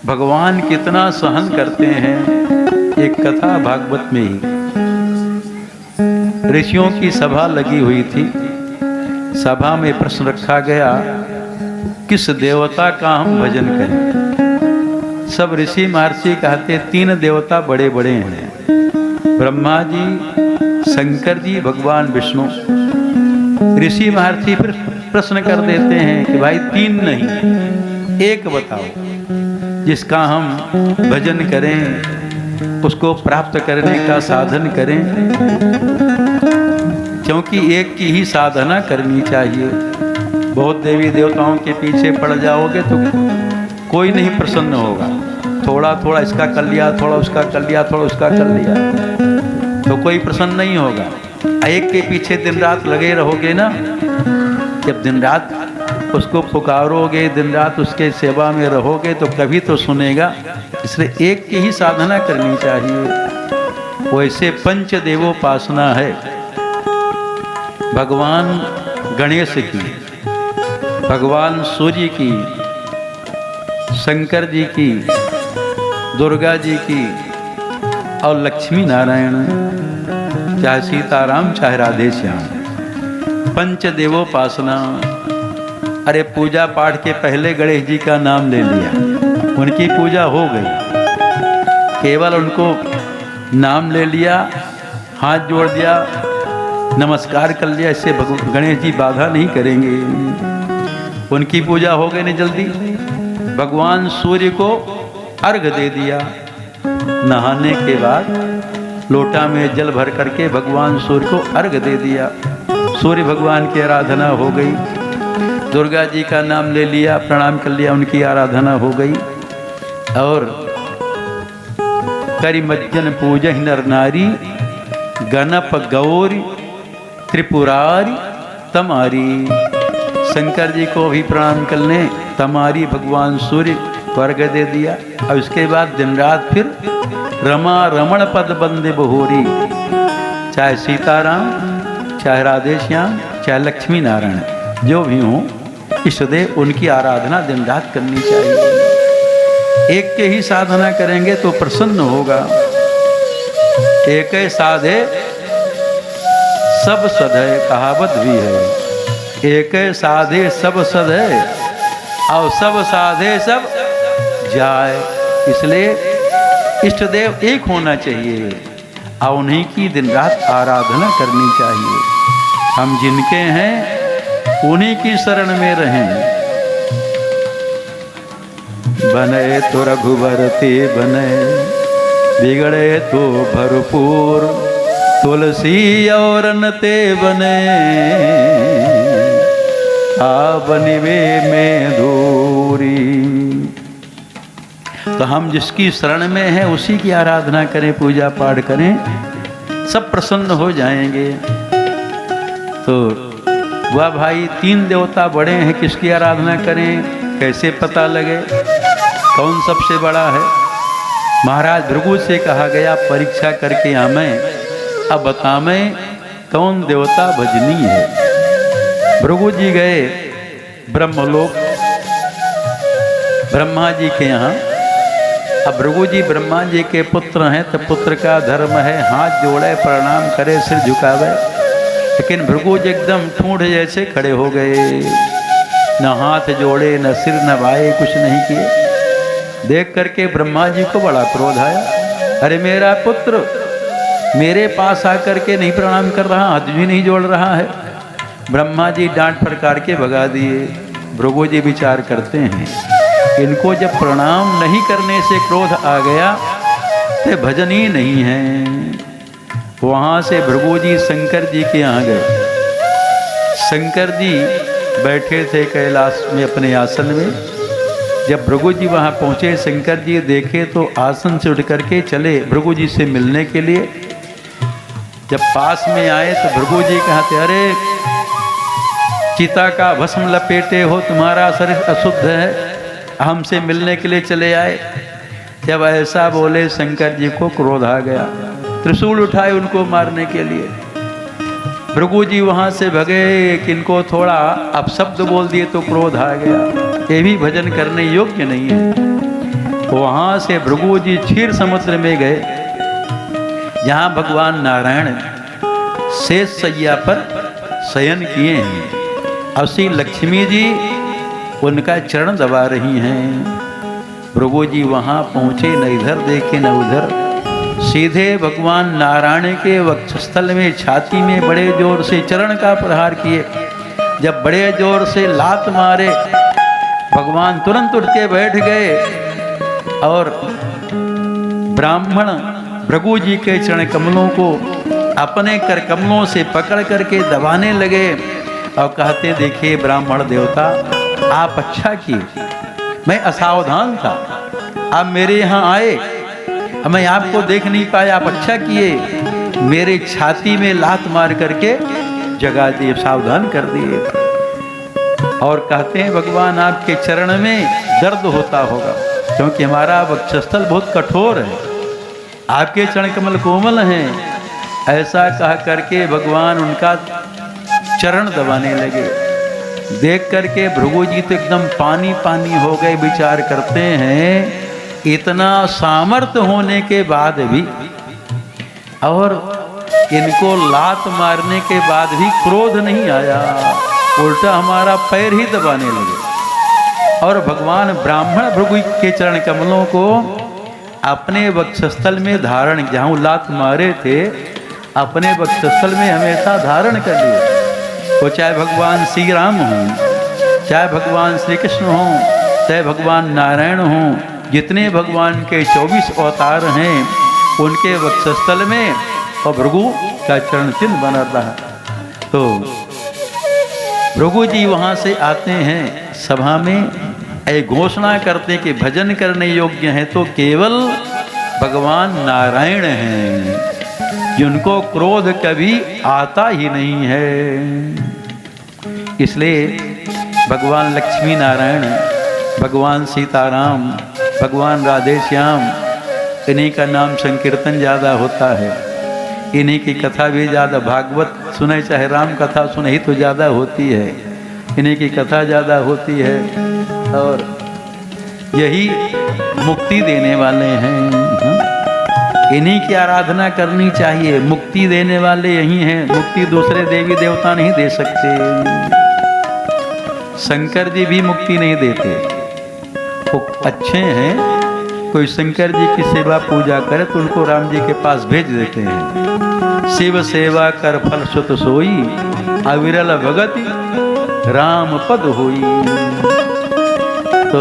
भगवान कितना सहन करते हैं। एक कथा भागवत में ही, ऋषियों की सभा लगी हुई थी। सभा में प्रश्न रखा गया, किस देवता का हम भजन करें। सब ऋषि महर्षि कहते 3 देवता बड़े बड़े हैं, ब्रह्मा जी, शंकर जी, भगवान विष्णु। ऋषि महर्षि फिर प्रश्न कर देते हैं कि भाई 3 नहीं, एक बताओ जिसका हम भजन करें, उसको प्राप्त करने का साधन करें। क्योंकि एक की ही साधना करनी चाहिए। बहुत देवी देवताओं के पीछे पड़ जाओगे तो कोई नहीं प्रसन्न होगा। थोड़ा थोड़ा इसका कर लिया, थोड़ा उसका कर लिया, थोड़ा उसका कर लिया, तो कोई प्रसन्न नहीं होगा। एक के पीछे दिन रात लगे रहोगे ना, जब दिन रात उसको पुकारोगे, दिन रात उसके सेवा में रहोगे तो कभी तो सुनेगा। इसलिए एक की ही साधना करनी चाहिए। वैसे पंच देवोपासना है, भगवान गणेश की, भगवान सूर्य की, शंकर जी की, दुर्गा जी की और लक्ष्मी नारायण, चाहे सीताराम चाहे राधे श्याम, पंच देवोपासना। अरे पूजा पाठ के पहले गणेश जी का नाम ले लिया, उनकी पूजा हो गई। केवल उनको नाम ले लिया, हाथ जोड़ दिया, नमस्कार कर लिया, इससे गणेश जी बाधा नहीं करेंगे। उनकी पूजा हो गई नहीं जल्दी। भगवान सूर्य को अर्घ दे दिया। नहाने के बाद लोटा में जल भर करके भगवान सूर्य को अर्घ दे दिया। सूर्य भगवान की आराधना हो गई। दुर्गा जी का नाम ले लिया, प्रणाम कर लिया, उनकी आराधना हो गई। और करिमज्जन पूजहि नर नारी, गणप गौरी त्रिपुरारी तमारी। शंकर जी को भी प्रणाम कर लें, तमारी भगवान सूर्य को अर्घ दे दिया। और उसके बाद दिन रात फिर रमा रमण पद बंदे बहोरी, चाहे सीताराम, चाहे राधे श्याम, चाहे लक्ष्मी नारायण, जो भी हों, इष्टदेव उनकी आराधना दिन रात करनी चाहिए। एक के ही साधना करेंगे तो प्रसन्न होगा। एक साधे सब सधे, कहावत भी है। एक साधे सब सधे और सब साधे सब जाए। इसलिए इष्टदेव एक होना चाहिए और उन्हीं की दिन रात आराधना करनी चाहिए। हम जिनके हैं उन्हीं की शरण में रहें। बने तो रघुवर ते बने, बिगड़े तो भरपूर, तुलसी और नते बने, आप निवे में दूरी। तो हम जिसकी शरण में हैं उसी की आराधना करें, पूजा पाठ करें, सब प्रसन्न हो जाएंगे। तो वह भाई 3 देवता बड़े हैं, किसकी आराधना करें, कैसे पता लगे कौन सबसे बड़ा है। महाराज भृगु से कहा गया, परीक्षा करके आमें, अब बतामें कौन देवता भजनी है। भृगु जी गए ब्रह्मलोक, ब्रह्मा जी के यहाँ। अब भृगु जी ब्रह्मा जी के पुत्र हैं, तो पुत्र का धर्म है हाथ जोड़े, प्रणाम करे, सिर झुकावे। लेकिन भृगु जी एकदम ठूंठ जैसे खड़े हो गए, न हाथ जोड़े, न सिर नवाए, कुछ नहीं किए। देख करके ब्रह्मा जी को बड़ा क्रोध आया। अरे मेरा पुत्र मेरे पास आकर के नहीं प्रणाम कर रहा, हाथ भी नहीं जोड़ रहा है। ब्रह्मा जी डांट फटकार के भगा दिए। भृगु जी विचार करते हैं, इनको जब प्रणाम नहीं करने से क्रोध आ गया तो भजन ही नहीं है। वहाँ से भृगु जी शंकर जी के यहाँ गए। शंकर जी बैठे थे कैलाश में अपने आसन में। जब भृगु जी वहाँ पहुँचे, शंकर जी देखे तो आसन से उठ करके चले भृगु जी से मिलने के लिए। जब पास में आए तो भृगु जी कहते, अरे चिता का भस्म लपेटे हो, तुम्हारा शरीर अशुद्ध है, हमसे मिलने के लिए चले आए। जब ऐसा बोले शंकर जी को क्रोध आ गया, त्रिशूल उठाए उनको मारने के लिए। भृगु जी वहाँ से भगे, किनको थोड़ा अपशब्द बोल दिए तो क्रोध आ गया। ये भी भजन करने योग्य नहीं है। वहाँ से भृगु जी क्षीर समुद्र में गए, जहाँ भगवान नारायण शेष सैया पर शयन किए हैं। अब श्री लक्ष्मी जी उनका चरण दबा रही हैं। भृगु जी वहाँ पहुँचे, न इधर देखे न उधर, सीधे भगवान नारायण के वक्षस्थल में छाती में बड़े जोर से चरण का प्रहार किए। जब बड़े जोर से लात मारे, भगवान तुरंत उठ के बैठ गए और ब्राह्मण भृगु जी के चरण कमलों को अपने कर कमलों से पकड़ करके दबाने लगे और कहते, देखिए ब्राह्मण देवता, आप अच्छा किए, मैं असावधान था, आप मेरे यहाँ आए, मैं आपको देख नहीं पाया, आप अच्छा किए, मेरे छाती में लात मार करके जगा दिए, सावधान कर दिए। और कहते हैं भगवान आपके चरण में दर्द होता होगा, क्योंकि हमारा वक्षस्थल बहुत कठोर है, आपके चरण कमल कोमल हैं। ऐसा कह करके भगवान उनका चरण दबाने लगे। देख करके भृगु जी तो एकदम पानी पानी हो गए। विचार करते हैं, इतना सामर्थ्य होने के बाद भी और इनको लात मारने के बाद भी क्रोध नहीं आया, उल्टा हमारा पैर ही दबाने लगे। और भगवान ब्राह्मण भृगु के चरण कमलों को अपने वक्षस्थल में धारण, जहाँ लात मारे थे, अपने वक्षस्थल में हमेशा धारण कर लिए। वो चाहे भगवान श्री राम हों, चाहे भगवान श्री कृष्ण हों, चाहे भगवान नारायण हों, जितने भगवान के 24 अवतार हैं, उनके वक्षस्थल में और भृगु का चरण चिन्ह बना रहा। तो भृगु जी वहाँ से आते हैं सभा में, घोषणा करते कि भजन करने योग्य है तो केवल भगवान नारायण हैं, जिनको क्रोध कभी आता ही नहीं है। इसलिए भगवान लक्ष्मी नारायण, भगवान सीताराम, भगवान राधे श्याम, इन्हीं का नाम संकीर्तन ज़्यादा होता है, इन्हीं की कथा भी ज़्यादा, भागवत सुने चाहे राम कथा सुने ही तो ज़्यादा होती है, इन्हीं की कथा ज़्यादा होती है। और यही मुक्ति देने वाले हैं, इन्हीं की आराधना करनी चाहिए। मुक्ति देने वाले यही हैं, मुक्ति दूसरे देवी देवता नहीं दे सकते। शंकर जी भी मुक्ति नहीं देते, वो अच्छे हैं, कोई शंकर जी की सेवा पूजा करे तो उनको राम जी के पास भेज देते हैं। शिव सेवा कर फल सुत सोई, अविरल भगति राम पद होई। तो